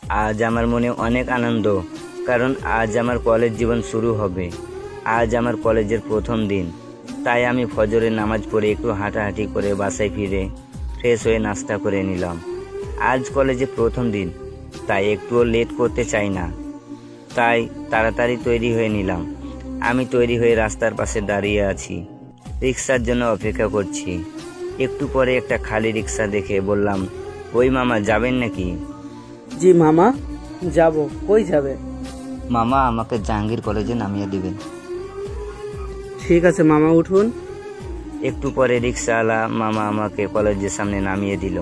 আজ আমার মনে অনেক আনন্দ, কারণ আজ আমার কলেজ জীবন শুরু হবে। আজ আমার কলেজের প্রথম দিন, তাই আমি ফজরের নামাজ পড়ে একটু হাঁটাহাঁটি করে বাসায় ফিরে ফ্রেশ হয়ে নাস্তা করে নিলাম। আজ কলেজে প্রথম দিন, তাই একটুও লেট করতে চাই না, তাই তাড়াতাড়ি তৈরি হয়ে নিলাম। আমি তৈরি হয়ে রাস্তার পাশে দাঁড়িয়ে আছি, রিক্সার জন্য অপেক্ষা করছি। একটু পরে একটা খালি রিক্সা দেখে বললাম, ওই মামা, যাবেন নাকি? জি মামা, যাব। কই যাবে? মামা, আমাকে জাহাঙ্গীর কলেজে নামিয়ে দিবেন। ঠিক আছে মামা, উঠুন। একটু পরে রিক্সাওয়ালা মামা আমাকে কলেজের সামনে নামিয়ে দিল।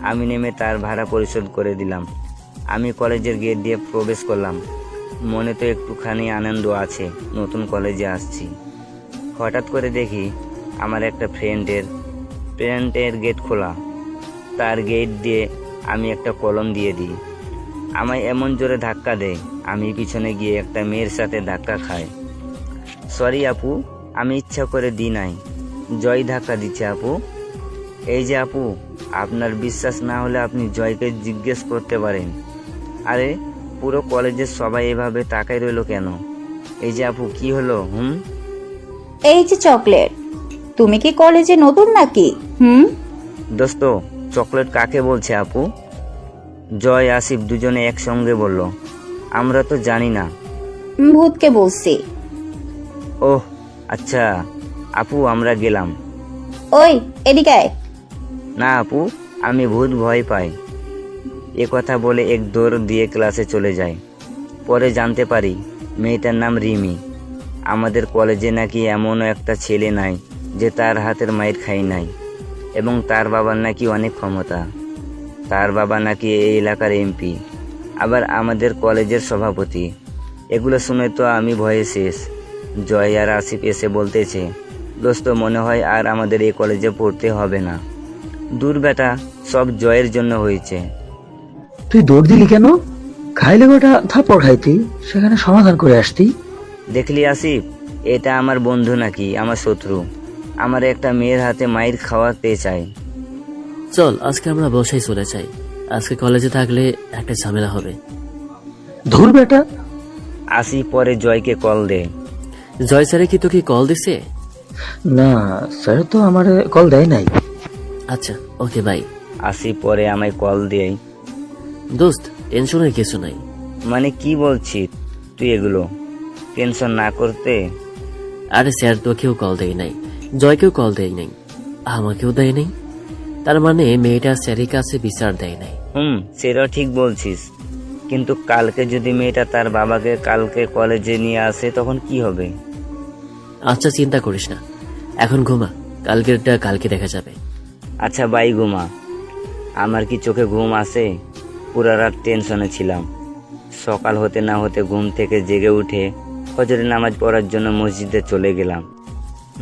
আমি নেমে তার ভাড়া পরিশোধ করে দিলাম। আমি কলেজের গেট দিয়ে প্রবেশ করলাম। মনে তো একটুখানি আনন্দ আছে, নতুন কলেজে আসছি। হঠাৎ করে দেখি আমার একটা ফ্রেন্ডের গেট খোলা। তার গেট দিয়ে আমি একটা কলম দিয়ে দিই। আমায় এমন জোরে ধাক্কা দেয়, আমি পিছনে গিয়ে একটা মেয়ের সাথে ধাক্কা খাই। সরি আপু, আমি ইচ্ছা করে দিই নাই। জয় ধাক্কা দিচ্ছে আপু। এই যে আপু, আপনার বিশ্বাস না হলে আপনি জয়কে জিজ্ঞেস করতে পারেন। আরে, পুরো কলেজের সবাই এভাবে তাকাই রইল কেন? এই যে আপু, কি হলো? এই যে চকলেট, তুমি কি কলেজে নতুন নাকি? দোস্ত, চকলেট কাকে বলছে আপু? জয় আসিফ দুজনে একসঙ্গে বলল, আমরা তো জানি না। ভূতকে বলছি। ওহ আচ্ছা আপু, আমরা গেলাম। ওই এদিকে আয়। না আপু, আমি ভূত ভয় পাই। এ কথা বলে এক দৌড় দিয়ে ক্লাসে চলে যায়। পরে জানতে পারি মেয়েটার নাম রিমি। আমাদের কলেজে নাকি এমনও একটা ছেলে নাই যে তার হাতের মায়ের খাই নাই, এবং তার বাবার নাকি অনেক ক্ষমতা। তার বাবা নাকি এই এলাকার এমপি, আবার আমাদের কলেজের সভাপতি। এগুলো শুনে তো আমি ভয়ে শেষ। জয় আর আসিফ এসে বলতেছে, দোস্ত, মনে হয় আর আমাদের এই কলেজে পড়তে হবে না। দূর বেটা, সব জয়ের জন্য হয়েছে। তুই দৌড় দিলি কেন? খাইলে গোটা থাপ্পড় খাইতি, সেখানে সমাধান করে আসতি। দেখলি আসিফ, এটা আমার বন্ধু নাকি আমার শত্রু? আমার একটা মেয়ের হাতে মাইর খাওয়াতে চাই। চল আজকে আমরা বসাই চলে যাই, আজকে কলেজে থাকলে একটা ঝামেলা হবে। ধুর বেটা। আসিফ পরে জয়কে কল দে। জয় স্যারে কি তোকে কল দিছে? না, স্যার তো আমার কল দেয় নাই। আচ্ছা, ওকে বাই। আসিফ পরে আমায় কল দেয়। দোস্ত, টেনশনের কিছু নাই। মানে কি বলছিস তুই এগুলো? টেনশন না করতে। আরে স্যার তোকেও কল দেয় নাই, জয়কেও কল দেয় নাই, আমাকেও দেয় নাই। তার মানে মেয়েটা স্যারের কাছে বিচার দেয় নাই। সেটাও ঠিক বলছিস, কিন্তু কালকে যদি মেয়েটা তার বাবাকে কালকে কলেজে নিয়ে আসে, তখন কি হবে? আচ্ছা, চিন্তা করিস না, এখন ঘুমা, কালকেরটা কালকে দেখা যাবে। আচ্ছা বাই, ঘুমা। আমার কি চোখে ঘুম আসে? পুরা রাত টেনশনে ছিলাম। সকাল হতে না হতে ঘুম থেকে জেগে উঠে ফজরের নামাজ পড়ার জন্য মসজিদে চলে গেলাম।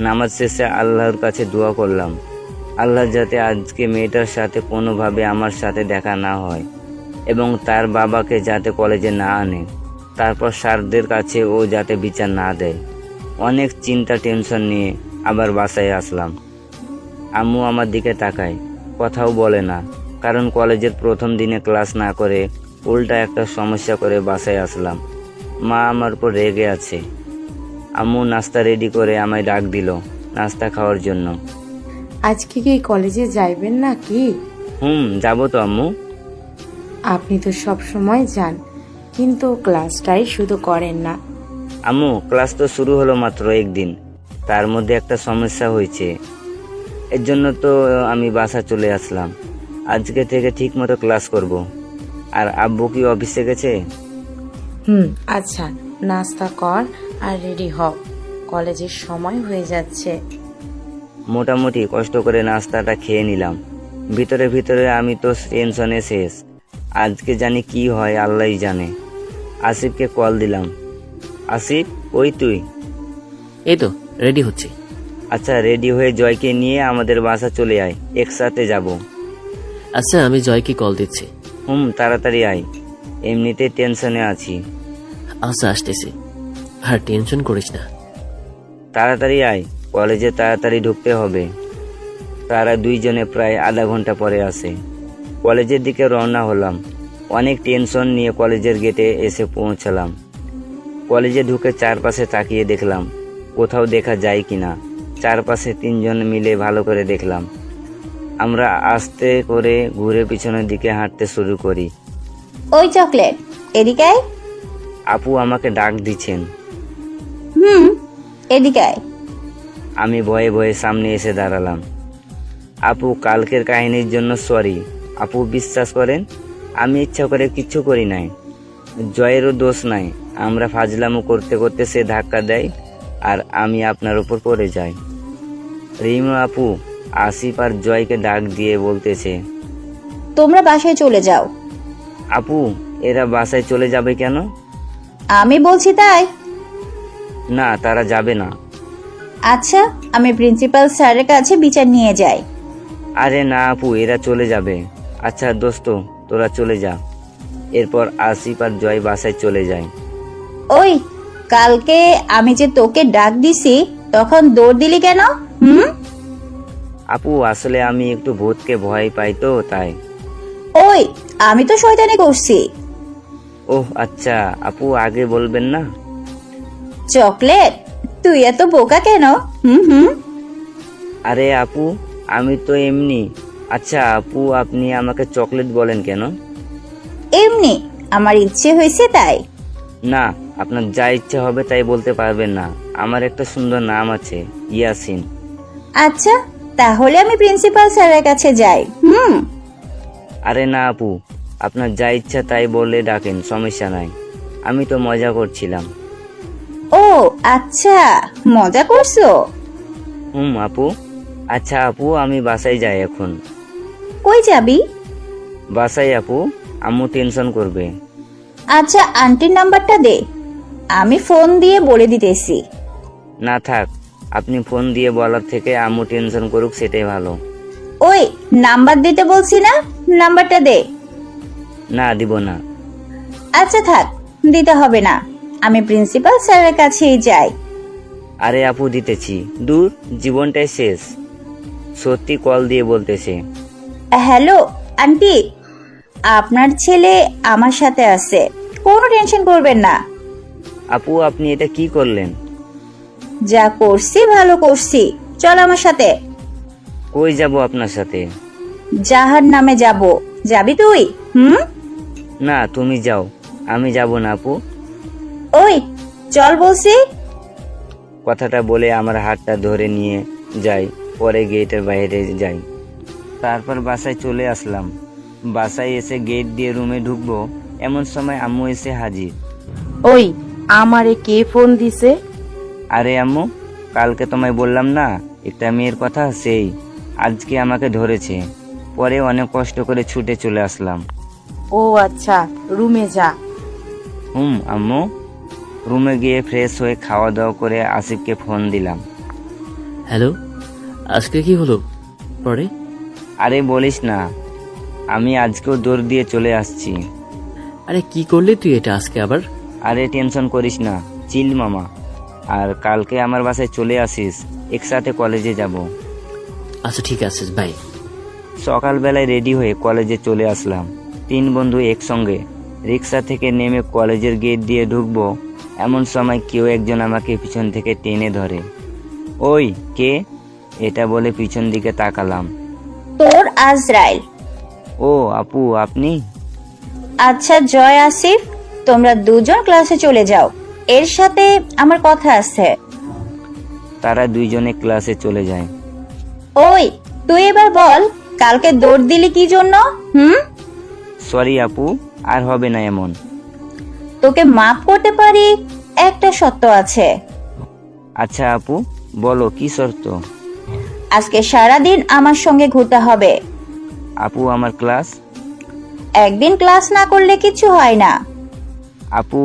নামাজ শেষে আল্লাহর কাছে দোয়া করলাম, আল্লাহ যাতে আজকে মেয়েটার সাথে কোনোভাবে আমার সাথে দেখা না হয়, এবং তার বাবাকে যাতে কলেজে না আনে। তারপর স্যারদের কাছে ও যাতে বিচার না দেয়। অনেক চিন্তা টেনশন নিয়ে আবার বাসায় আসলাম। আম্মু আমার দিকে তাকায়, কথাও বলে না, কারণ কলেজের প্রথম দিনে ক্লাস না করে উল্টা একটা সমস্যা করে বাসায় আসলাম। মা আমার উপর রেগে আছে। আম্মু নাস্তা রেডি করে আমায় ডাক দিল নাস্তা খাওয়ার জন্য। আজকে কি কলেজে যাইবেন নাকি? যাবো তো আম্মু। আপনি তো সব সময় যান, কিন্তু ক্লাসটাই শুধু করেন না। আম্মু, ক্লাস তো শুরু হলো মাত্র একদিন, তার মধ্যে একটা সমস্যা হয়েছে। এর জন্য তো আমি বাসা চলে আসলাম। আজকে থেকে ঠিক মতো ক্লাস করব। আর আব্বু কি অফিসে গেছে? আচ্ছা, নাস্তা কর আর রেডি হ, কলেজের সময় হয়ে যাচ্ছে। মোটামুটি কষ্ট করে নাস্তাটা খেয়ে নিলাম। ভিতরে ভিতরে আমি তো টেনশনে শেষ। আজকে জানি কি হয়, আল্লাহই জানে। আসিফকে কল দিলাম। আসিফ, ওই তুই? এই তো রেডি হচ্ছি। আচ্ছা, রেডি হয়ে জয়কে নিয়ে আমাদের বাসা চলে আয়, একসাথে যাব। আচ্ছা, আমি জয়কে কল দিচ্ছি। তাড়াতাড়ি আয়, এমনিতে টেনশনে আছি। আচ্ছা, আসতেছি, আর টেনশন করিস না। তাড়াতাড়ি আয়, কলেজে তাড়াতাড়ি ঢুকতে হবে। তারা দুইজনে প্রায় আধা ঘন্টা পরে আসে। কলেজের দিকে রওনা হলাম। অনেক টেনশন নিয়ে কলেজের গেটে এসে পৌঁছালাম। কলেজে ঢুকে চারপাশে তাকিয়ে দেখলাম কোথাও দেখা যায় কিনা। চারপাশে তিনজন মিলে ভালো করে দেখলাম। আমরা আস্তে করে ঘুরে পিছনের দিকে হাঁটতে শুরু করি। ওই চকলেট, এদিকে আয়। আপু আমাকে ডাক দিচ্ছেন। এদিকে আয়। আমি ভয়ে ভয়ে সামনে এসে দাঁড়ালাম। আপু, কালকের কাহিনীর জন্য সরি। আপু, বিশ্বাস করেন আমি ইচ্ছা করে কিচ্ছু করি নাই। জয়েরও দোষ নাই। আমরা ফাজলামো করতে করতে সে ধাক্কা দেয় আর আমি আপনার উপর পড়ে যাই। রিমা আপু আসিফ আর জয়কে ডাক দিয়ে বলতেছে, তোমরা বাসায় চলে যাও। আপু, এরা বাসায় চলে যাবে কেন? আমি বলছি তাই। না, তারা যাবে না। আচ্ছা, আমি প্রিন্সিপাল স্যারের কাছে বিচার নিয়ে যাই। আরে না আপু, এরা চলে যাবে। আচ্ছা দোস্ত, তোরা চলে যা। এরপর আসিফ আর জয় বাসায় চলে যায়। ওই, কালকে আমি যে তোকে ডাক দিছি তখন দৌড় দিলি কেন? আপু, আসলে আমি একটু ভূতকে ভয় পাই তো তাই। ওই, আমি তো শয়তানি করছি। ওহ আচ্ছা আপু, আগে বলবেন না। চকলেট, তুই এত বোকা কেন? আরে আপু, আমি তো এমনি। আচ্ছা আপু, আপনি আমাকে চকলেট বলেন কেন? এমনি, আমার ইচ্ছে হয়েছে তাই। না, আপনার যা ইচ্ছে হবে তাই বলতে পারবেন না। আমার একটা সুন্দর নাম আছে, ইয়াসিন। আচ্ছা, তাহলে আমি প্রিন্সিপাল স্যারের কাছে যাই। আরে না আপু, আপনার যা ইচ্ছা তাই বলে ডাকেন, সমস্যা নাই। আমি তো মজা করছিলাম। ও আচ্ছা, মজা করছো? আপু। আচ্ছা আপু, আমি বাসায় যাই এখন। কই যাবি? বাসায় আপু, আম্মু টেনশন করবে। আচ্ছা, আন্টির নাম্বারটা দে, আমি ফোন দিয়ে বলে দিতেছি। না থাক, আপনি ফোন দিয়ে বলার থেকে আম্মু টেনশন করুক সেটাই ভালো। ওই, নাম্বার দিতে বলছি না, নাম্বারটা দে। না, দিব না। আচ্ছা থাক, দিতে হবে না, আমি প্রিন্সিপাল স্যারের কাছেই যাই। আরে আপু, দিতেছি। দূর, জীবনটাই শেষ। সত্যি কল দিয়ে বলতেছে, হ্যালো আন্টি, আপনার ছেলে আমার সাথে আছে, কোনো টেনশন করবেন না। আপু আপনি এটা কি করলেন? যা করছি ভালো করছি, চল আমার সাথে। কই যাব আপনার সাথে? জাহার নামে যাব, যাবি তুই? না, তুমি যাও, আমি যাব না আপু। ওই চল বলছি। কথাটা বলে আমার হাতটা ধরে নিয়ে যাই, পরে গেটের বাইরে যাই। তারপর বাসায় চলে আসলাম। বাসায় এসে গেট দিয়ে রুমে ঢুকবো এমন সময় আম্মু এসে হাজির। ওই, আমারে কে ফোন দিছে? আরে আম্মু, কালকে তোমায় বললাম না একটা মেয়ের কথা, সেই আজকে আমাকে ধরেছে। পরে অনেক কষ্ট করে ছুটে চলে আসলাম। ও আচ্ছা, রুমে যা। আম্মু। রুমে গিয়ে ফ্রেশ হয়ে খাওয়া দাওয়া করে আসিফকে ফোন দিলাম। হ্যালো, আজকে কি হলো পরে? আরে বলিস না, আমি আজকেও দৌড় দিয়ে চলে আসছি। আরে কি করলি তুই এটা আজকে আবার? আরে টেনশন করিস না, চিল মামা। আর কালকে আমার বাসায় চলে আসিস, একসাথে কলেজে যাব। আচ্ছা ঠিক আছে, বাই। সকালবেলায় রেডি হয়ে কলেজে চলে আসলাম। 3 বন্ধু একসঙ্গে রিক্সা থেকে নেমে কলেজের গেট দিয়ে ঢুকবো এমন সময় কেউ একজন আমাকে পিছন থেকে টেনে ধরে। ওই কে? এটা বলে পিছন দিকে তাকালাম। তোর আজরাইল। ও আপু, আপনি? আচ্ছা জয়, আসিফ, তোমরা দুজন ক্লাসে চলে যাও, এর সাথে আমার কথা আছে। তারা দুইজনে ক্লাসে চলে যায়। ওই, তুই এবার বল, কালকে দৌড় দিলি কি জন্য? সরি আপু, আর হবে না এমন। তোকে মাফ করতে পারি, একটা শর্ত আছে। আচ্ছা আপু, বলো কি শর্ত? আজকে সারাদিন আমার সঙ্গে ঘুরতে হবে। আপু, আমার ক্লাস? একদিন ক্লাস না করলে কিছু হয় না। আপু,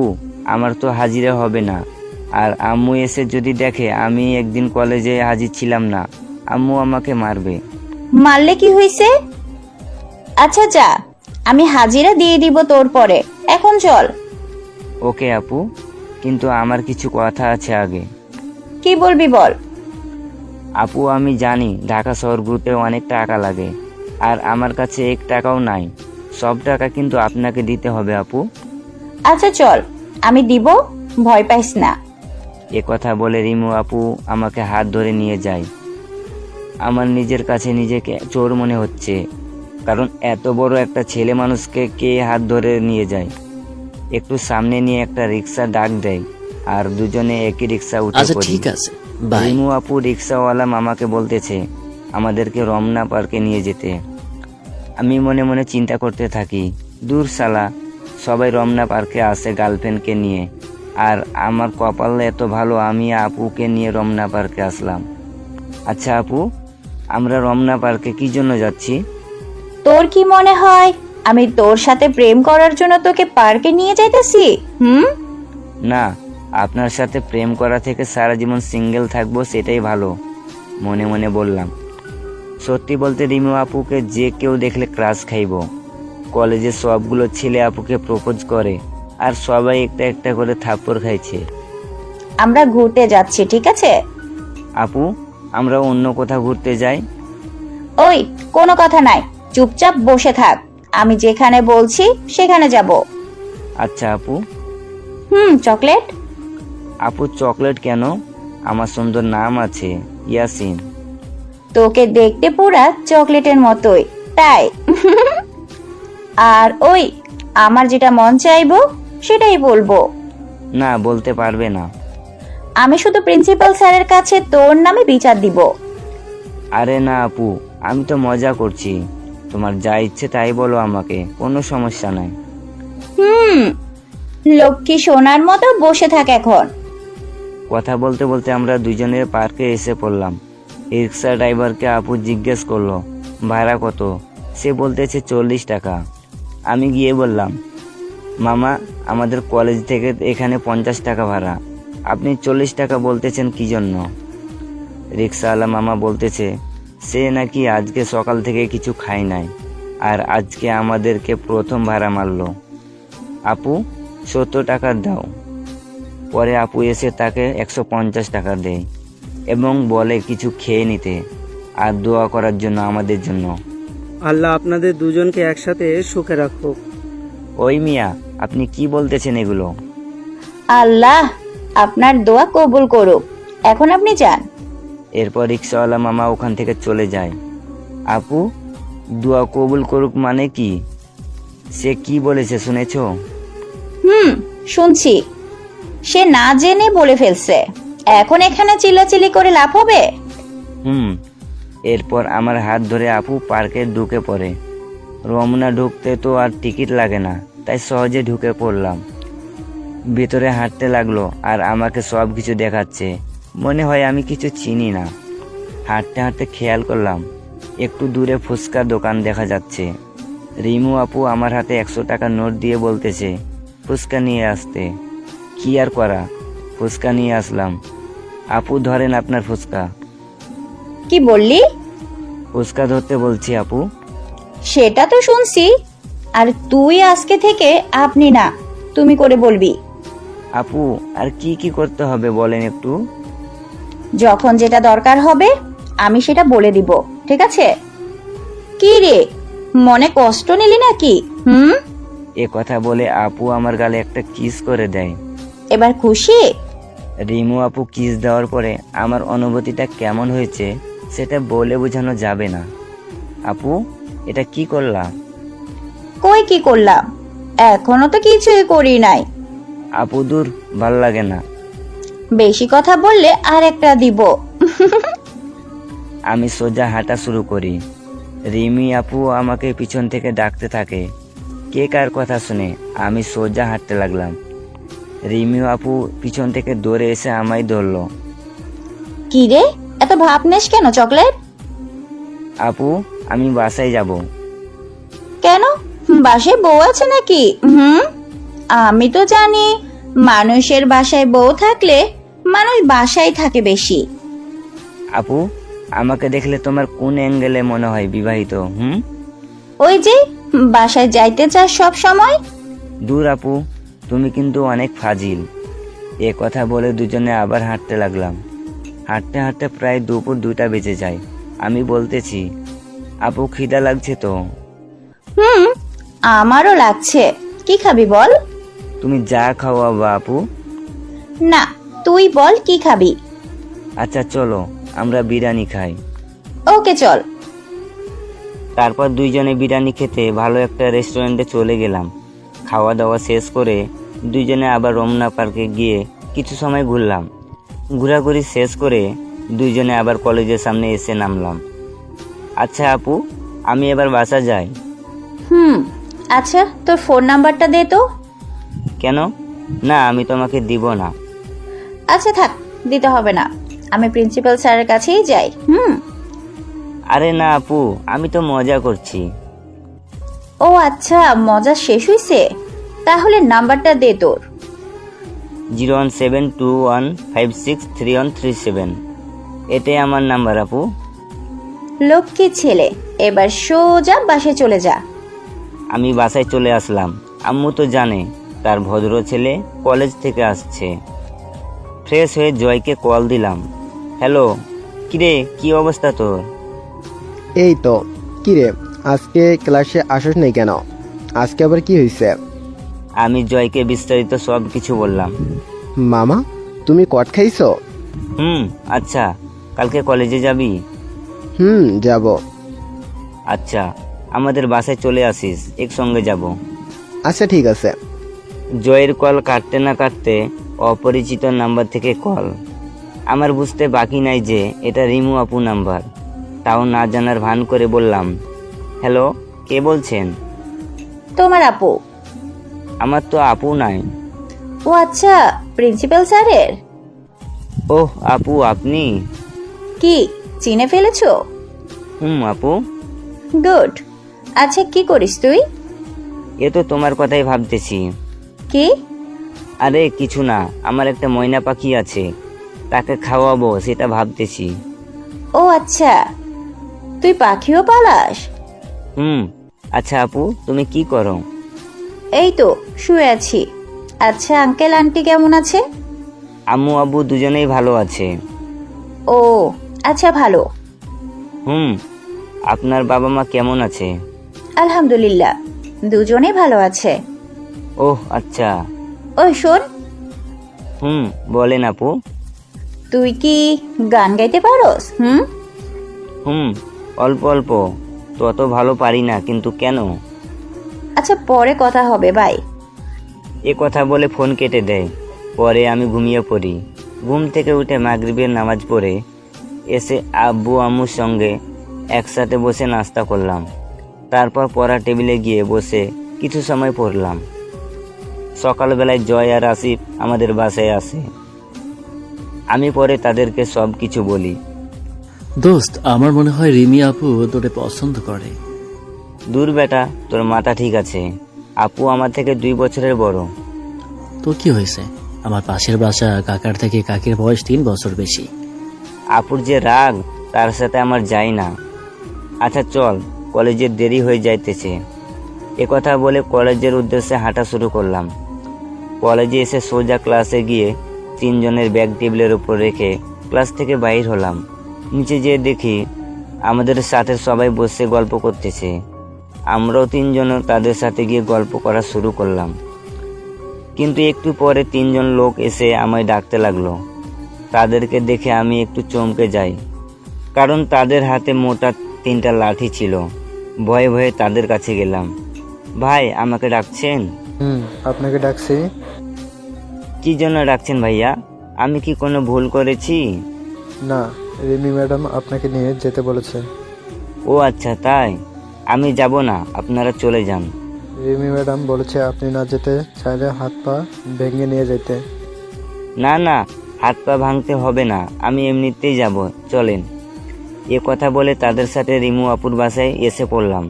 আমার তো হাজিরা হবে না। আর আম্মু এসে যদি দেখে আমি একদিন কলেজে হাজির ছিলাম না, আম্মু আমাকে মারবে। মারলে কি হয়েছে? আচ্ছা যা, আমি হাজিরা দিয়ে দিব তোর পরে, এখন চল। ওকে আপু, কিন্তু আমার কিছু কথা আছে আগে। কি বলবি বল। আপু, আমি জানি ঢাকা শহর ঘুরতে অনেক টাকা লাগে, আর আমার কাছে 1 টাকাও নাই। সব টাকা কিন্তু আপনাকে দিতে হবে আপু। আচ্ছা চল, আমি দিব, ভয় পাইস না। এ কথা বলে রিমু আপু আমাকে হাত ধরে নিয়ে যায়। আমার নিজের কাছে নিজেকে চোর মনে হচ্ছে, কারণ এত বড় একটা ছেলে মানুষকে কে হাত ধরে নিয়ে যায়। একটু সামনে নিয়ে একটা রিক্সা ডাক দেয় আর দুজনে একই রিক্সা উঠে আচ্ছা পড়ি। ঠিক আছে, বাই। রিমু আপু রিক্সাওয়ালা মামাকে বলতেছে আমাদেরকে রমনা পার্কে নিয়ে যেতে। আমি মনে মনে চিন্তা করতে থাকি, দূর শালা, সবাই রমনা পার্কে আসে গার্লফ্রেন্ডকে নিয়ে, আর আমার কপাল এত ভালো আমি আপুকে নিয়ে রমনা পার্কে আসলাম। আচ্ছা আপু, আমরা রমনা পার্কে কি জন্য যাচ্ছি? তোর কি মনে হয় আমি তোর সাথে প্রেম করার জন্য তোকে পার্কে নিয়ে যাইতেছি? না, আপনার সাথে প্রেম করা থেকে সারা জীবন সিঙ্গেল থাকবো সেটাই ভালো, মনে মনে বললাম। সত্যি বলতে রিমু আপুকে যে কেউ দেখলে ক্রাশ খাইব। কলেজে সবগুলো ছেলে আপুকে প্রপোজ করে আর সবাই একটা একটা করে থাপ্পড় খাইছে। আমরা ঘুরতে যাচ্ছি, ঠিক আছে? আপু, আমরা অন্য কোথাও ঘুরতে যাই। ওই, কোনো কথা নাই, চুপচাপ বসে থাক, আমি যেখানে বলছি সেখানে যাব। আচ্ছা আপু। চকলেট? আপু চকলেট কেন? আমার সুন্দর নাম আছে, ইয়াসিন। তোকে দেখতে পুরা চকলেটের মতোই, তাই? আর ওই, আমার যেটা মন চাইবো সেটাই বলবো। না, বলতে পারবে না। আমি শুধু প্রিন্সিপাল স্যারের কাছে তোর নামে বিচার দিব। আরে না আপু, আমি তো মজা করছি, তোমার যা ইচ্ছে তাই বলো আমাকে, কোনো সমস্যা নাই। লক্ষ্মী সোনার মতো বসে থাক এখন। কথা বলতে বলতে আমরা দুজনের পার্কে এসে পড়লাম। রিক্সা ড্রাইভারকে আপু জিজ্ঞেস করলো ভাড়া কত। সে বলতেছে 40 টাকা। আমি গিয়ে বললাম, মামা, আমাদের কলেজ থেকে এখানে 50 টাকা ভাড়া, আপনি 40 টাকা বলতেছেন কি জন্য? রিক্সাওয়ালা মামা বলতেছে সে নাকি আজকে সকাল থেকে কিছু খায় নাই, আর আজকে আমাদেরকে প্রথম ভাড়া মারলো। আপু 70 টাকা দাও। পরে আপু এসে তাকে 150 টাকা দেয় এবং বলে কিছু খেয়ে নিতে আর দোয়া করার জন্য আমাদের জন্য। আল্লাহ আপনাদের দুজনকে একসাথে সুখে রাখুক। ওই মিয়া, আপনি কি বলতেছেন এগুলো? আল্লাহ আপনার দোয়া কবুল করুক, এখন আপনি যান। এরপর রিক্সাওয়ালা মামা ওখান থেকে চলে যায়। আপু, দোয়া কবুল করুক মানে কি? সে কি বলেছে শুনেছো? শুনছি। সে না জেনে বলে ফেলছে, এখন এখানে চিল্লাচিল্লি করে লাভ হবে? এরপর আমার হাত ধরে আপু পার্কে ঢুকে পড়ে। রমনা ঢুকতে তো আর টিকিট লাগে না, তাই সহজে ঢুকে পড়লাম। ভিতরে হাঁটতে লাগলো আর আমাকে সব কিছু দেখাচ্ছে, মনে হয় আমি কিছু চিনি না। হাঁটতে হাঁটতে খেয়াল করলাম একটু দূরে ফুচকার দোকান দেখা যাচ্ছে। রিমু আপু আমার হাতে 100 টাকার নোট দিয়ে বলতেছে ফুচকা নিয়ে আসতে। কি আর করা, ফুচকা নিয়ে আসলাম। আপু ধরেন আপনার ফুচকা। কি বললি? ফুচকা ধরতে বলছি আপু। সেটা তো শুনছি, আর তুই আজকে থেকে আপনি না তুমি করে বলবি। আপু, আর কি কি করতে হবে বলেন একটু। যখন যেটা দরকার হবে আমি সেটা বলে দিব, ঠিক আছে? কি রে, মনে কষ্ট নিলি নাকি? এ কথা বলে আপু আমার গালে একটা কিস করে দেয়। এবার খুশি? রিমু আপু কিস দেওয়ার পরে আমার অনুভূতিটা কেমন হয়েছে সেটা বলে বোঝানো যাবে না। আপু, এটা কি করলাম? কই কি করলাম? এখনো তো কিছুই করি নাই। আপু দূর, ভাল লাগে না। বেশি কথা বললে আর একটা দিব। আমি সোজা হাঁটা শুরু করি। রিমি আপু আমাকে পিছন থেকে ডাকতে থাকে। কে কার কথা শুনে আমি সোজা হাঁটতে লাগলাম। রিমি আপু পিছন থেকে দৌড়ে এসে আমায় ধরলো। কি রে, এত ভাবনেস কেন চকলেট? আপু, আমি বাসায় যাব। কেন, বাসায় বউ আছে নাকি? আমি তো জানি মানুষের বাসায় বউ থাকলে মানুষ বাসায় থাকে বেশি। আপু, আমাকে দেখলে তোমার কোন অ্যাঙ্গেলে মনে হয় বিবাহিত? ওই যে বাসায় যাইতে চাস সব সময়। দূর আপু, তুমি কিন্তু অনেক ফাজিল। এ কথা বলে দুজনে আবার হাঁটতে লাগলাম। হাঁটতে হাঁটতে প্রায় দুপুর 2টা বেজে যায়। আমি বলতেছি, আপু খিদা লাগছে তো? আমারও লাগছে। কি খাবি বল? তুমি যা খাওয়াবা আপু। না, তুই বল কি খাবি। আচ্ছা চলো আমরা বিরিয়ানি খাই। ওকে চল। তারপর দুইজনে বিরিয়ানি খেতে ভালো একটা রেস্টুরেন্টে চলে গেলাম। খাওয়া দাওয়া শেষ করে দুইজনে আবার রমনা পার্কে গিয়ে কিছু সময় ঘুরলাম। ঘোরাঘুরি শেষ করে দুইজনে আবার কলেজের সামনে এসে নামলাম। আচ্ছা আপু, আমি এবার বাসা যাই। আচ্ছা, তোর ফোন নাম্বারটা দে তো। কেন? না, আমি তোমাকে দিব না। আচ্ছা থাক, দিতে হবে না। আমি প্রিন্সিপাল স্যারের কাছেই যাই। আরে না আপু, আমি তো মজা করছি। ও আচ্ছা, মজা শেষ হইছে? তাহলে নাম্বারটা দে তোর। 01721563137। এটাই আমার নাম্বার আপু। লক্ষ্মী ছেলে, এবার সোজা বাসায় চলে যা। আমি বাসায় চলে আসলাম। আম্মু তো জানে তার ভদ্র ছেলে কলেজ থেকে আসছে। ফ্রেশ হয়ে জয়কে কল দিলাম। হ্যালো, কিরে কি অবস্থা তোর? এই তো। কিরে, আজকে ক্লাসে আসিস নাই কেন? আজকে আবার কি হয়েছে? আমি জয়কে বিস্তারিত সব কিছু বললাম। মামা, তুমি কট খাইছো? আচ্ছা, কালকে কলেজে যাবি? যাব। আচ্ছা, আমাদের বাসায় চলে আসিস, একসঙ্গে যাব। আচ্ছা ঠিক আছে। জয়ের কল কাটতে না কাটতে অপরিচিত নাম্বার থেকে কল। আমার বুঝতে বাকি নাই যে এটা রিমু আপু নাম্বার। তাও না জানার ভান করে বললাম, হ্যালো, কে বলছেন? তোমার আপু। আমার তো আপু নাই। ও আচ্ছা, প্রিন্সিপাল স্যারের। ওহ আপু, আপনি? কি চিনে ফেলেছো? আপু। গুড। আচ্ছা কি করিস তুই? এ তো তোমার কথাই ভাবতেছি। কি? আরে কিছু না, আমার একটা ময়না পাখি আছে, তাকে খাওয়াবো সেটা ভাবতেছি। ও আচ্ছা, তুই পাখিও পালাস? আচ্ছা আপু, তুমি কি করো? এই তো শুয়ে আছি। আচ্ছা আঙ্কেল আন্টি কেমন আছে? আম্মু আব্বু দুজনেই ভালো আছে। ও আচ্ছা, ভালো। আপনার বাবা মা কেমন আছে? আলহামদুলিল্লাহ, দুজনে ভালো আছে। ওহ আচ্ছা। ওই শোন, বলেন আপু। তুই কি গান গাইতে পারোস? অল্প অল্প, তত ভালো পারি না, কিন্তু কেন? আচ্ছা পরে কথা হবে, বাই। এ কথা বলে ফোন কেটে দেয়। পরে আমি ঘুমিয়ে পড়ি। ঘুম থেকে উঠে মাগরিবের নামাজ পড়ে এসে আব্বু আম্মুর সঙ্গে একসাথে বসে নাস্তা করলাম। তারপর পড়া টেবিলে গিয়ে বসে কিছু সময় পড়লাম। সকালবেলায় জয় আর আসিফ আমাদের বাসায় আসে। আমি পরে তাদেরকে সব কিছু বলি। দোস্ত, আমার মনে হয় রিমি আপু তোরে পছন্দ করে। দূর বেটা, তোর মাথা ঠিক আছে। আপু আমার থেকে 2 বছরের বড়। তো কি হয়েছে? আমার পাশের বাসা কাকার থেকে কাকির বয়স 3 বছর বেশি। আপুর যে রাগ, তার সাথে আমার যায় না। আচ্ছা চল, কলেজের দেরি হয়ে যাইতেছে। কথা বলে কলেজের উদ্দেশ্যে হাঁটা শুরু করলাম। কলেজে এসে সোজা ক্লাসে গিয়ে 3 জনের ব্যাগ টেবিলের উপর রেখে ক্লাস থেকে বাইর হলাম। নিচে যেয়ে দেখি আমাদের সাথে সবাই বসে গল্প করতেছে। আমরাও 3 জন তাদের সাথে গিয়ে গল্প করা শুরু করলাম। কিন্তু একটু পরে 3 জন লোক এসে আমায় ডাকতে লাগলো। তাদেরকে দেখে আমি একটু চমকে যাই, কারণ তাদের হাতে মোটা 3টা লাঠি ছিল। ভয়ে ভয়ে তাদের কাছে গেলাম। ভাই, আমাকে ডাকছেন? আপনাকে ডাকছি। কি জন্য ডাকছেন ভাইয়া? আমি কি কোনো ভুল করেছি? না, রিমি ম্যাডাম আপনাকে নিয়ে যেতে বলেছে। ও আচ্ছা তাই? আমি যাব না, আপনারা চলে যান। রিমি ম্যাডাম বলেছে আপনি না যেতে চাইলে হাত পা ভেঙে নিয়ে যেতে। না না, হাত পা ভাঙতে হবে না, আমি এমনিতেই যাব, চলেন। কথা বলে তাদের সাথে রিমু আপুর বাসায় এসে পড়লাম।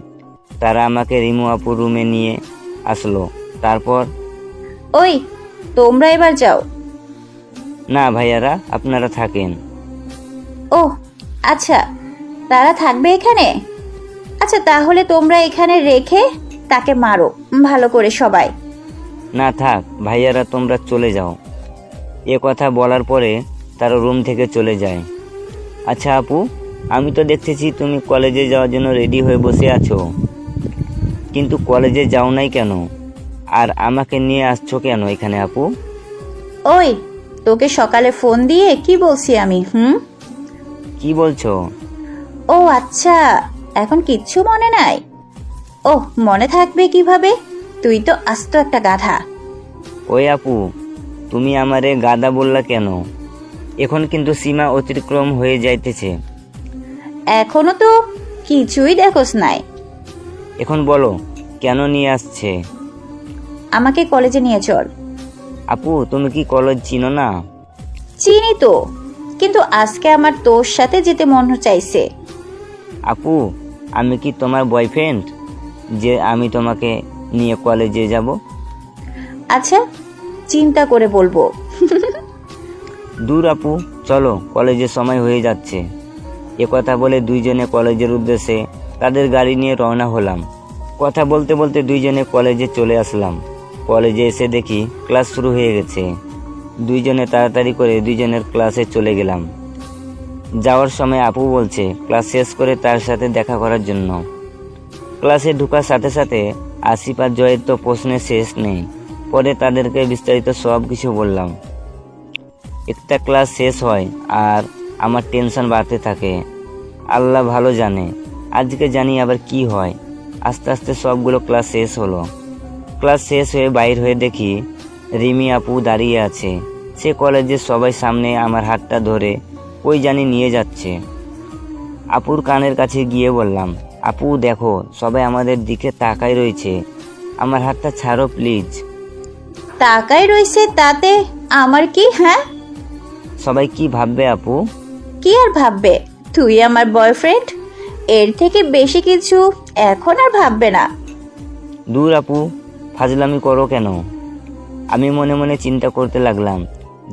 তারা আমাকে রিমু আপুর রুমে নিয়ে আসলো। তারপর ওই তোমরা এবার যাও। না ভাইয়ারা, আপনারা থাকেন। ও আচ্ছা, তারা থাকবে এখানে? আচ্ছা তাহলে তোমরা এখানে রেখে তাকে মারো ভালো করে সবাই। না থাক ভাইয়ারা, তোমরা চলে যাও। কথা বলার পরে তারা রুম থেকে চলে যায়। আচ্ছা আপু, আমি তো দেখতেছি তুমি কলেজে যাওয়ার জন্য রেডি হয়ে বসে আছো। কিন্তু কলেজে যাও নাই কেন? আর আমাকে নিয়ে আসছো কেন এখানে আপু? ওই, তোকে সকালে ফোন দিয়ে কি বলছি আমি? কি বলছো? ও আচ্ছা, এখন কিচ্ছু মনে নাই? ওহ, মনে থাকবে কিভাবে? তুই তো আস্ত একটা গাধা। ওই আপু, তুমি আমারে গাদা বললা কেন? এখন কিন্তু সীমা অতিক্রম হয়ে যাইতেছে। এখনো তো কিছুই দেখোস নাই। এখন বলো কেন নিয়ে আসছে? আমাকে কলেজে নিয়ে চল। আপু, তুমি কি কলেজ চিনো না? চিনি তো, কিন্তু আজকে আমার তোর সাথে যেতে মন চাইছে। আপু, আমি কি তোমার বয়ফ্রেন্ড যে আমি তোমাকে নিয়ে কলেজে যাব? আচ্ছা, চিন্তা করে বলবো। দূর আপু, চলো, কলেজের সময় হয়ে যাচ্ছে। কথা বলে দুইজনে কলেজের উদ্দেশ্যে তাদের গাড়ি নিয়ে রওনা হলাম। কথা বলতে বলতে দুইজনে কলেজে চলে আসলাম। কলেজে এসে দেখি ক্লাস শুরু হয়ে গেছে। দুইজনে তাড়াতাড়ি করে দুইজনের ক্লাসে চলে গেলাম। যাওয়ার সময় আপু বলছে ক্লাস শেষ করে তার সাথে দেখা করার জন্য। ক্লাসে ঢোকার সাথে সাথে আসিফ আর জয়ের তো প্রশ্নের শেষ নেই। পরে তাদেরকে বিস্তারিত সব কিছু বললাম। একটা ক্লাস শেষ হয় আর আমার টেনশন বাড়তে থাকে। আল্লাহ ভালো জানে আজকে জানি আবার কি হয়। আস্তে আস্তে সবগুলো ক্লাস শেষ হলো। ক্লাস শেষ হয়ে বাইর হয়ে দেখি রিমি আপু দাঁড়িয়ে আছে। সে কলেজের সবাই সামনে আমার হাতটা ধরে ওই জানি নিয়ে যাচ্ছে। আপুর কানের কাছে গিয়ে বললাম, আপু দেখো, সবাই আমাদের দিকে তাকাই রয়েছে, আমার হাতটা ছাড়ো প্লিজ। টাকাই রইছে তাতে আমার কি? হ্যাঁ, সবাই কি ভাববে আপু? কি আর ভাববে? তুই আমার বয়ফ্রেন্ড, এর থেকে বেশি কিছু এখন আর ভাববে না। দূর আপু, ফাজলামি করো কেন? আমি মনে মনে চিন্তা করতে লাগলাম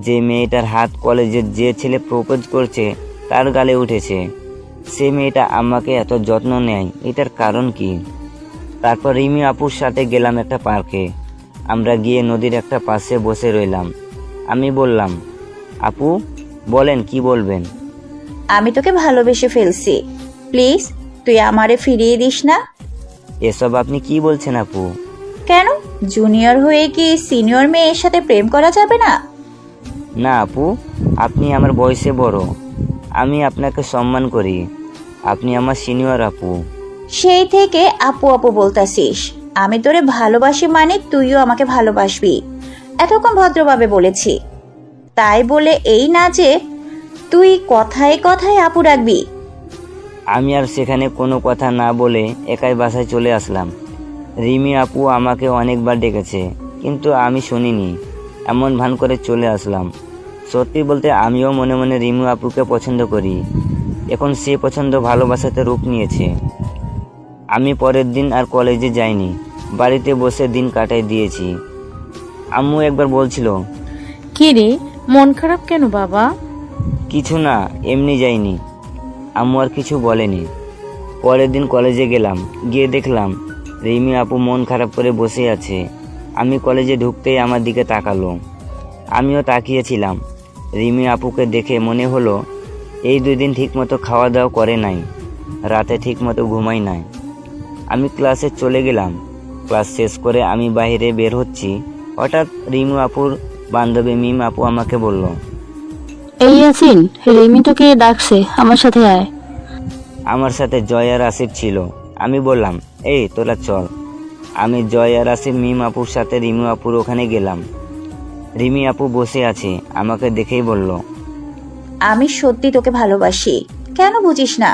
যে মেয়েটার হাত কলেজের যে ছেলে প্রপোজ করছে তার গালে উঠেছে। সে মেয়েটা আমাকে এত যত্ন নেয়, এটার কারণ কি? তারপর রিমি আপুর সাথে গেলাম একটা পার্কে। আমরা গিয়ে নদীর একটা পাশে বসে রইলাম। আমি বললাম, আপু বলেন কি বলবেন? আমি তোকে ভালোবেসে ফেলছি, প্লিজ তুই আমারে ফিরিয়ে দিস না। এসব আপনি কি বলছেন আপু? কেন, জুনিয়র হয়ে কি সিনিয়র মেয়ের সাথে প্রেম করা যাবে না? না আপু, আপনি আমার বয়সে বড়, আমি আপনাকে সম্মান করি, আপনি আমার সিনিয়র আপু। সেই থেকে আপু আপু বলতাছিস। আমি তোরে ভালোবাসি মানে তুইও আমাকে ভালোবাসবি, এতক্ষণ ভদ্রভাবে বলেছি। তাই বলে এই না যে তুই কথায় কথায় আপু রাখবি। আমি আর সেখানে কোনো কথা না বলে একাই বাসায় চলে আসলাম। রিমি আপু আমাকে অনেকবার ডেকেছে, কিন্তু আমি শুনিনি, এমন ভান করে চলে আসলাম। সত্যি বলতে আমিও মনে মনে রিমি আপুকে পছন্দ করি। এখন সে পছন্দ ভালোবাসাতে রূপ নিয়েছে। আমি পরের দিন আর কলেজে যাইনি, বাড়িতে বসে দিন কাটাই দিয়েছি। আম্মু একবার বলছিল, কি রে, মন খারাপ কেন বাবা? কিছু না, এমনি যাইনি। আম্মু আর কিছু বলেনি। পরের দিন কলেজে গেলাম, গিয়ে দেখলাম রিমি আপু মন খারাপ করে বসে আছে। আমি কলেজে ঢুকতেই আমার দিকে তাকালো। আমিও তাকিয়েছিলাম। রিমি আপুকে দেখে মনে হলো এই 2 দিন ঠিকমতো খাওয়া দাওয়া করে নাই, রাতে ঠিকমতো ঘুমাই নাই। আমি ক্লাসে চলে গেলাম। ক্লাস শেষ করে আমি বাইরে বের হচ্ছি, হঠাৎ রিমি আপুর বান্ধবী মিম আপু আমাকে বলল, এই ইয়াসিন, রিমি তোকে ডাকছে, আমার সাথে আয়। আমার সাথে জয় আর আসিফ ছিল। আমি বললাম, এই তোরা চল। আমি জয় আর আসিফ মিম আপুর সাথে রিমি আপুর ওখানে গেলাম। রিমি আপু বসে আছে, আমাকে দেখেই বলল, আমি সত্যি তোকে ভালোবাসি, কেন বুঝিস না?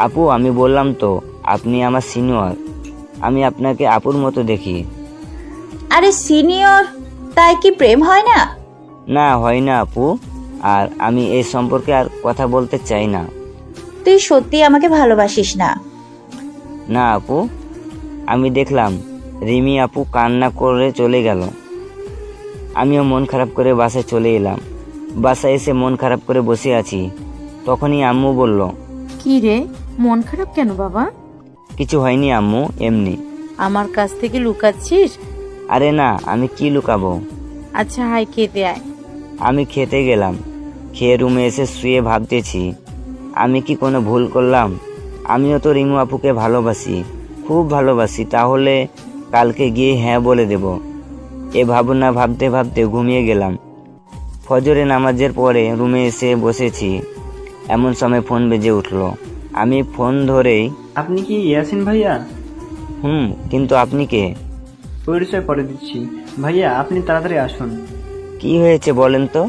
আপু আমি বললাম তো আপনি আমার সিনিয়র, আমি আপনাকে আপুর মতো দেখি। আরে সিনিয়র, তাই কি প্রেম হয় না? না হয় না আপু, আর আমি এই সম্পর্কে আর কথা বলতে চাই না। তুই সত্যি আমাকে ভালোবাসিস না? না আপু। আমি দেখলাম রিমি আপু কান্না করে চলে গেল। আমিও মন খারাপ করে বাসায় চলে এলাম। বাসায় এসে মন খারাপ করে বসে আছি। তখনই আম্মু বলল, কি রে, মন খারাপ কেন বাবা? কিছু হয়নি আম্মু, এমনি। আমার কাছ থেকে লুকাচ্ছিস? আরে না, আমি কি লুকাবো। আচ্ছা হাই, খেতে আয়। আমি খেতে গেলাম। খেয়ে রুমে এসে শুয়ে ভাবতেছি আমি কি কোনো ভুল করলাম? আমিও তো রিমু আপুকে ভালোবাসি, খুব খুব ভালোবাসি, তাহলে কালকে গিয়ে হ্যাঁ বলে দেব। এ ভাবনা ভাবতে ভাবতে ঘুমিয়ে গেলাম। ফজরে নামাজের পরে রুমে এসে বসেছি, এমন সময় ফোন বেজে উঠলো। আমি ফোন ধরেই, আপনি কি ইয়াসিন ভাইয়া? কিন্তু আপনি কে? পরিচয় করে দিচ্ছি ভাইয়া, আপনি তাড়াতাড়ি আসুন। কি হয়েছে বলেন তো?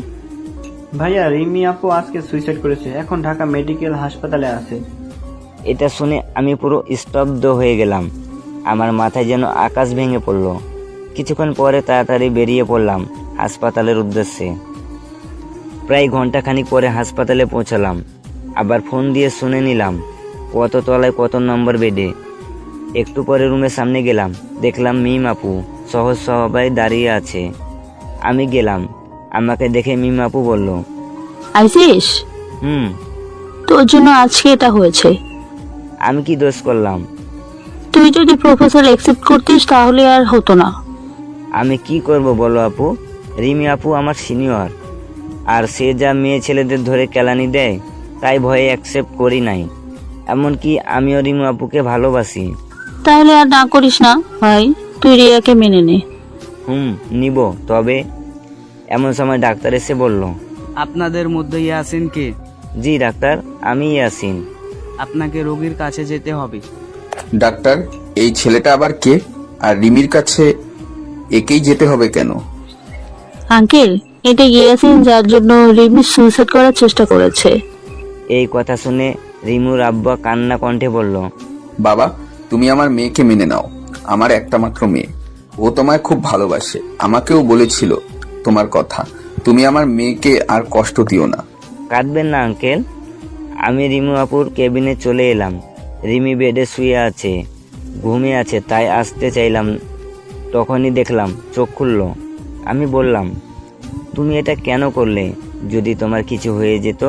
ভাইয়া, রিমি আপু আজকে সুইসাইড করেছে, এখন ঢাকা মেডিকেল হাসপাতালে আছে। এটা শুনে আমি পুরো স্তব্ধ হয়ে গেলাম। আমার মাথায় যেন আকাশ ভেঙে পড়ল। কিছুক্ষণ পরে তাড়াতাড়ি বেরিয়ে পড়লাম হাসপাতালের উদ্দেশ্যে। প্রায় ঘন্টাখানিক পরে হাসপাতালে পৌঁছালাম। আবার ফোন দিয়ে শুনে নিলাম কত তলায় কত নম্বর বেডে। একটু পরে রুমের সামনে গেলাম, দেখলাম মিম আপু সহ সবাই দাঁড়িয়ে আছে। আমি গেলাম, আমাকে দেখে মিম আপু বলল, আইসিস, তোর জন্য আজকে এটা হয়েছে। আমি কি দোষ করলাম? তুই যদি প্রপোজাল অ্যাকসেপ্ট করতিস তাহলে আর হতো না। আমি কি করব বলো আপু? রিমি আপু আমার সিনিয়র, আর সে যা মেয়ে ছেলেদের ধরে কেলানি দেয় তাই ভয়ে অ্যাকসেপ্ট করি নাই। এমনকি আমিও রিমি আপুকে ভালোবাসি। তাহলে আর না করিস না ভাই, তুই রিয়াকে মেনে নে। নিব। তবে এমন সময় ডাক্তার এসে বলল, আপনাদের মধ্যে ইয়াসিন কে? জি ডাক্তার, আমি ইয়াসিন। আপনাকে রোগীর কাছে যেতে হবে। ডাক্তার, এই ছেলেটা আবার কে? আর রিমির কাছে একেই যেতে হবে কেন? আঙ্কেল, এটা ইয়াসিন যার জন্য রিমি সুইসাইড করার চেষ্টা করেছে। এই কথা শুনে রিমুর আব্বা কান্না কণ্ঠে বলল, বাবা, তুমি আমার মেয়েকে মেনে নাও। আমার একটা মাত্র মেয়ে, ও তোমায় খুব ভালোবাসে। আমাকেও বলেছিল তোমার কথা। তুমি আমার মেয়েকে আর কষ্ট দিও না। কাঁদবেন না আঙ্কেল। আমি রিমু আপুর কেবিনে চলে এলাম। রিমি বেডে শুয়ে আছে, ঘুমিয়ে আছে, তাই আসতে চাইলাম। তখনই দেখলাম চোখ খুললো। আমি বললাম, তুমি এটা কেন করলে? যদি তোমার কিছু হয়ে যেত?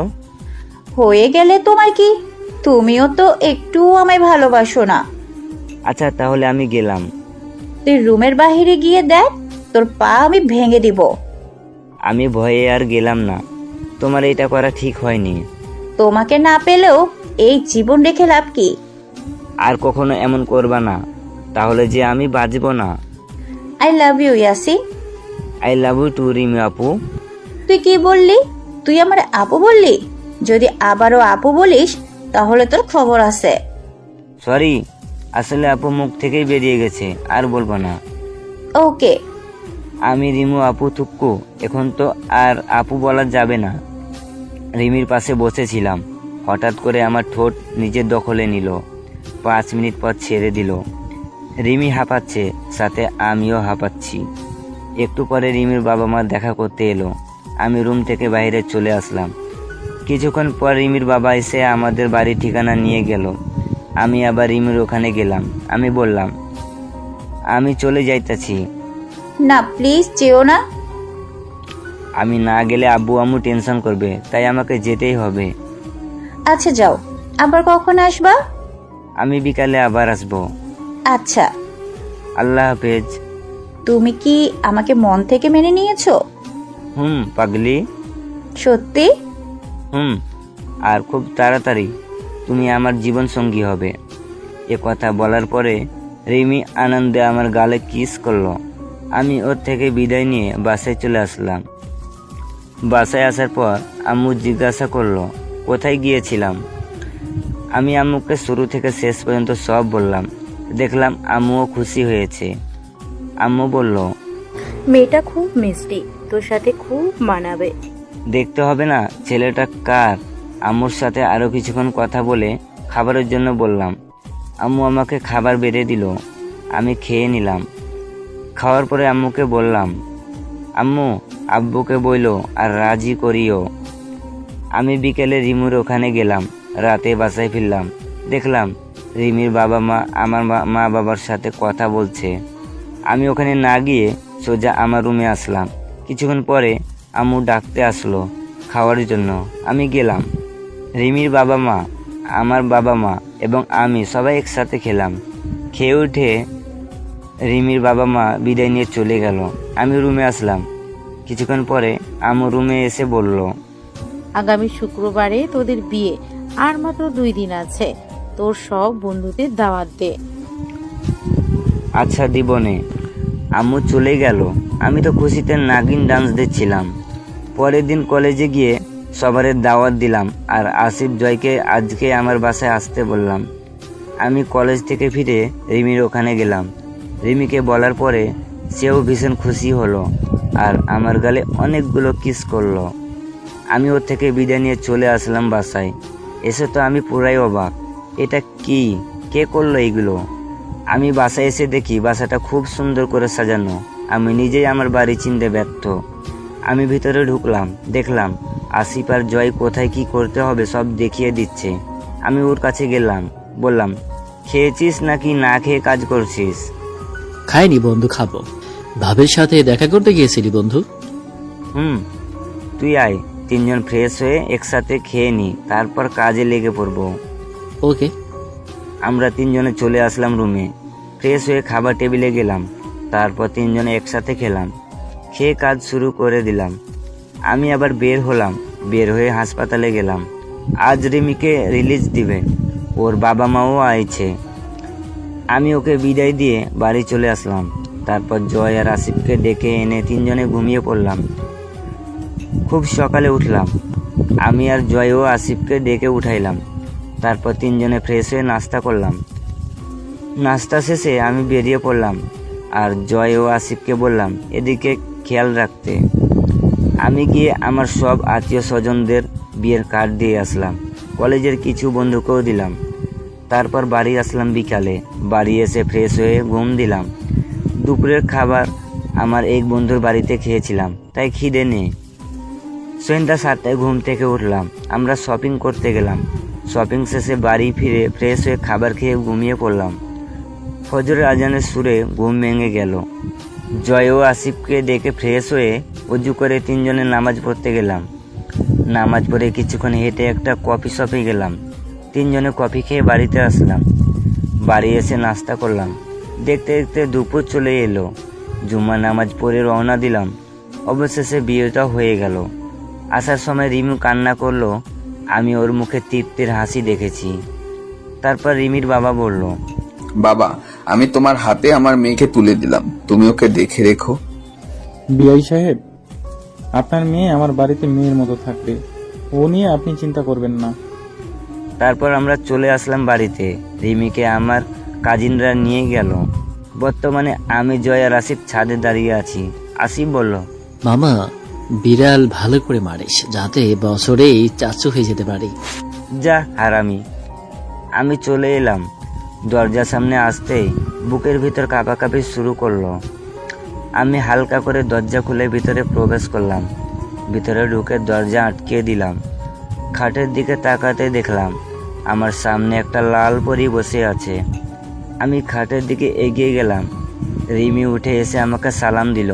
হয়ে গেলে তোমার কি? তুমিও তো একটু আমায় ভালোবাসো না। আচ্ছা তাহলে আমি গেলাম। তুই রুমের বাইরে গিয়ে দেখ, তোর পা আমি ভেঙে দিব। আমি ভয়ে আর গেলাম না। তোমার এটা করা ঠিক হয়নি। তোমাকে না পেলেও এই জীবন রেখে লাভ কি? আর কখনো এমন করবা না, তাহলে যে আমি বাঁচব না। I love you Yasin. I love you too Rimi আপু। তুই কি বললি? তুই আমার আপু বললি? যদি আবারও আপু বলিস তাহলে তোর খবর আছে। সরি, আসলে আপু মুখ থেকেই বেরিয়ে গেছে, আর বলবো না। ওকে। আমি রিমু আপু থুক্কু, এখন তো আর আপু বলা যাবে না। রিমির পাশে বসেছিলাম, হঠাৎ করে আমার ঠোঁট নিজের দখলে নিল। 5 মিনিট পর ছেড়ে দিল। রিমি হাঁপাচ্ছে, সাথে আমিও হাঁপাচ্ছি। একটু পরে রিমির বাবা মা দেখা করতে এলো। আমি রুম থেকে বাইরে চলে আসলাম। কিছুক্ষণ পর রিমির বাবা এসে আমাদের বাড়ির ঠিকানা নিয়ে গেল। আমি আবার রিমির ওখানে গেলাম। আমি বললাম, আমি চলে যাইতেছি। না প্লিজ যেও না। আমি না গেলে আব্বু আম্মু টেনশন করবে, তাই আমাকে যেতেই হবে। আচ্ছা যাও, আবার কখন আসবা? আমি বিকালে আবার আসবো। আচ্ছা। আল্লাহ হাফেজ। তুমি কি আমাকে মন থেকে মেনে নিয়েছো? পাগলি। সত্যি? আর খুব তাড়াতাড়ি তুমি আমার জীবন সঙ্গী হবে। এ কথা বলার পরে রিমি আনন্দে আমার গালে কিস করলো। আমি ওর থেকে বিদায় নিয়ে বাসায় চলে আসলাম। বাসায় আসার পর আম্মু জিজ্ঞাসা করলো কোথায় গিয়েছিলাম। আমি আম্মুকে শুরু থেকে শেষ পর্যন্ত সব বললাম। দেখলাম আম্মুও খুশি হয়েছে। আম্মু বলল, মেয়েটা খুব মিষ্টি, তোর সাথে খুব মানাবে। দেখতে হবে না ছেলেটা কার। আম্মুর সাথে আরো কিছুক্ষণ কথা বলে খাবারের জন্য বললাম। আম্মু আমাকে খাবার বেড়ে দিল। আমি খেয়ে নিলাম। খাওয়ার পরে আম্মুকে বললাম, আম্মু আব্বুকে বইলো আর রাজি করিও। আমি বিকেলে রিমুর ওখানে গেলাম। রাতে বাসায় ফিরলাম, দেখলাম রিমির বাবা মা আমার মা বাবার সাথে কথা বলছে। আমি ওখানে না গিয়ে সোজা আমার রুমে আসলাম। কিছুক্ষণ পরে আম্মু ডাকতে আসলো খাওয়ার জন্য। আমি গেলাম। রিমির বাবা মা, আমার বাবা মা এবং আমি সবাই একসাথে খেলাম। খেয়ে উঠে রিমির বাবা মা বিদায় নিয়ে চলে গেল। আমি রুমে আসলাম। কিছুক্ষণ পরে আম্মু রুমে এসে বলল, আগামী শুক্রবারে তোদের বিয়ে, আর মাত্র 2 দিন আছে। তোর সব বন্ধুদের দাওয়াত দে। আচ্ছা দিবনে। আম্মু চলে গেল। আমি তো খুশিতে নাগিন ডান্স দিচ্ছিলাম। পরের দিন কলেজে গিয়ে সবার দাওয়াত দিলাম আর আসিফ জয়কে আজকে আমার বাসায় আসতে বললাম। আমি কলেজ থেকে ফিরে রিমির ওখানে গেলাম। রিমিকে বলার পরে সেও ভীষণ খুশি হলো আর আমার গালে অনেকগুলো কিস করলো। আমি ওর থেকে বিদায় নিয়ে চলে আসলাম বাসায়। এসে তো আমি পুরাই অবাক, এটা কি, কে করলো এইগুলো? আমি বাসায় এসে দেখি বাসাটা খুব সুন্দর করে সাজানো। আমি নিজেই আমার বাড়ি চিনতে ব্যর্থ। আমি ভিতরে ঢুকলাম, দেখলাম আসিফ আর জয় কোথায় কি করতে হবে সব দেখিয়ে দিচ্ছে। আমি ওর কাছে গেলাম, বললাম, খেয়েছিস নাকি না খেয়ে কাজ করছিস? খাইনি বন্ধু, খাবো। ভাবের সাথে দেখা করতে গিয়েছিলি বন্ধু? তুই আয়, তিনজন ফ্রেশ হয়ে একসাথে খেয়ে নি, তারপর কাজে লেগে পড়বো। ওকে। আমরা তিনজনে চলে আসলাম রুমে। ফ্রেশ হয়ে খাবার টেবিলে গেলাম, তারপর তিনজনে একসাথে খেলাম। খেয়ে কাজ শুরু করে দিলাম। আমি আবার বের হলাম। বের হয়ে হাসপাতালে গেলাম। আজ রিমিকে রিলিজ দিবে, ওর বাবা মাও আইছে। আমি ওকে বিদায় দিয়ে বাড়ি চলে আসলাম। তারপর জয় আর আসিফকে ডেকে এনে তিনজনে ঘুমিয়ে পড়লাম। খুব সকালে উঠলাম। আমি আর জয় ও আসিফকে ডেকে উঠাইলাম। তারপর তিনজনে ফ্রেশ হয়ে নাস্তা করলাম। নাস্তা শেষে আমি বেরিয়ে পড়লাম আর জয় ও আসিফকে বললাম এদিকে খেয়াল রাখতে। আমি গিয়ে আমার সব আত্মীয় স্বজনদের বিয়ের কার্ড দিয়ে আসলাম। কলেজের কিছু বন্ধুকেও দিলাম। তারপর বাড়ি আসলাম বিকালে। বাড়ি এসে ফ্রেশ হয়ে ঘুম দিলাম। দুপুরের খাবার আমার এক বন্ধুর বাড়িতে খেয়েছিলাম, তাই খিদে নেই। সন্ধ্যা 7টায় ঘুম থেকে উঠলাম। আমরা শপিং করতে গেলাম। শপিং শেষে বাড়ি ফিরে ফ্রেশ হয়ে খাবার খেয়ে ঘুমিয়ে পড়লাম। ফজরের আজানের সুরে ঘুম ভেঙে গেল। জয় ও আসিফকে ডেকে ফ্রেশ হয়ে উজু করে তিনজনে নামাজ পড়তে গেলাম। নামাজ পড়ে কিছুক্ষণ হেঁটে একটা কফি শপে গেলাম। তিনজনে কফি খেয়ে বাড়িতে আসলাম। বাড়ি এসে নাস্তা করলাম। দেখতে দেখতে দুপুর চলে এলো। জুম্মা নামাজ পড়ে রওনা দিলাম। অবশেষে বিয়েটা হয়ে গেল। আসার সময় রিমু কান্না করলো। আমি ওর মুখে তৃপ্তির হাসি দেখেছি। তারপর রিমির বাবা বলল, বাবা, আমি তোমার হাতে আমার মেয়েকে তুলে দিলাম, তুমি ওকে দেখে রেখো। বিআই সাহেব, আপনার মেয়ে আমার বাড়িতে মেয়ের মতো থাকবে, ও নিয়ে আপনি চিন্তা করবেন না। তারপর আমরা চলে আসলাম বাড়িতে। রিমিকে আমার কাজিনরা নিয়ে গেল। বর্তমানে আমি জয় আর আসিফ ছাদে দাঁড়িয়ে আছি। আসিফ বলল, মামা, বিড়াল ভালো করে মারিস যাতে বছরেই চাচু হয়ে যেতে পারি। যা হারামি। আমি চলে এলাম। দরজার সামনে আসতেই বুকের ভিতর কাঁপাকাঁপি শুরু করলো। আমি হালকা করে দরজা খুলে ভিতরে প্রবেশ করলাম। ভিতরে ঢুকে দরজা আটকে দিলাম। খাটের দিকে তাকাতে দেখলাম আমার সামনে একটা লাল পরী বসে আছে। আমি খাটের দিকে এগিয়ে গেলাম। রিমি উঠে এসে আমাকে সালাম দিল।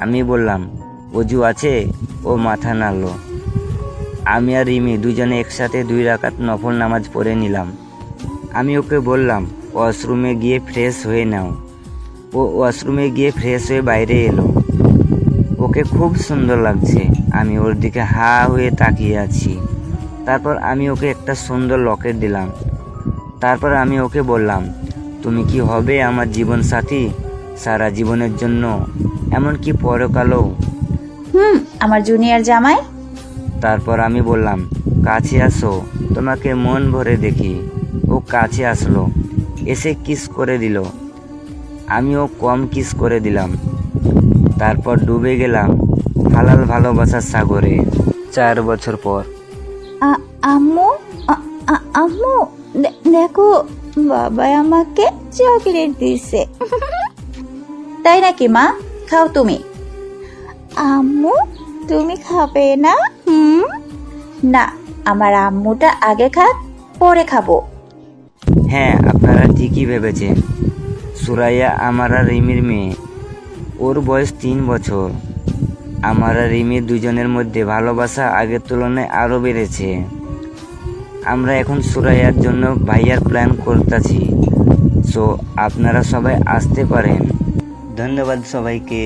আমি বললাম, অজু আছে? ও মাথা নাড়ল। আমি আর রিমি দুজনে একসাথে 2 রাকাত নফল নামাজ পড়ে নিলাম। আমি ওকে বললাম ওয়াশরুমে গিয়ে ফ্রেশ হয়ে নাও। ও ওয়াশরুমে গিয়ে ফ্রেশ হয়ে বাইরে এলো। ওকে খুব সুন্দর লাগছে। আমি ওর দিকে হা হয়ে তাকিয়ে আছি। তারপর আমি ওকে একটা সুন্দর লকেট দিলাম। তারপর আমি ওকে বললাম, তুমি কি হবে আমার জীবন সাথী সারা জীবনের জন্য, এমনকি পরকালও? আমার জুনিয়র জামাই। তারপর আমি বললাম, কাছে আসো, তোমাকে মন ভরে দেখি। ও কাছে আসলো, এসে কিস করে দিল। আমিও কম কিস করে দিলাম। তারপর ডুবে গেলাম হালাল ভালোবাসার সাগরে। 4 বছর পর। আম্মু, আম্মু দেখো, বাবা আমাকে চকলেট দিছে। তাই নাকি মা? খাও তুমি। আম্মু তুমি খাবে না? না, আমার আম্মুটা আগে খাক, পরে খাবো। হ্যাঁ, আপনারা ঠিকই ভেবেছেন। সুরাইয়া আমার আর রিমির মেয়ে। ওর বয়স 3 বছর। আমার আর রিমির দুজনের মধ্যে ভালোবাসা আগের তুলনায় আরও বেড়েছে। আমরা এখন সুরাইয়ার জন্য ভাইয়ার প্ল্যান করতেছি। সো আপনারা সবাই আসতে পারেন। ধন্যবাদ সবাইকে।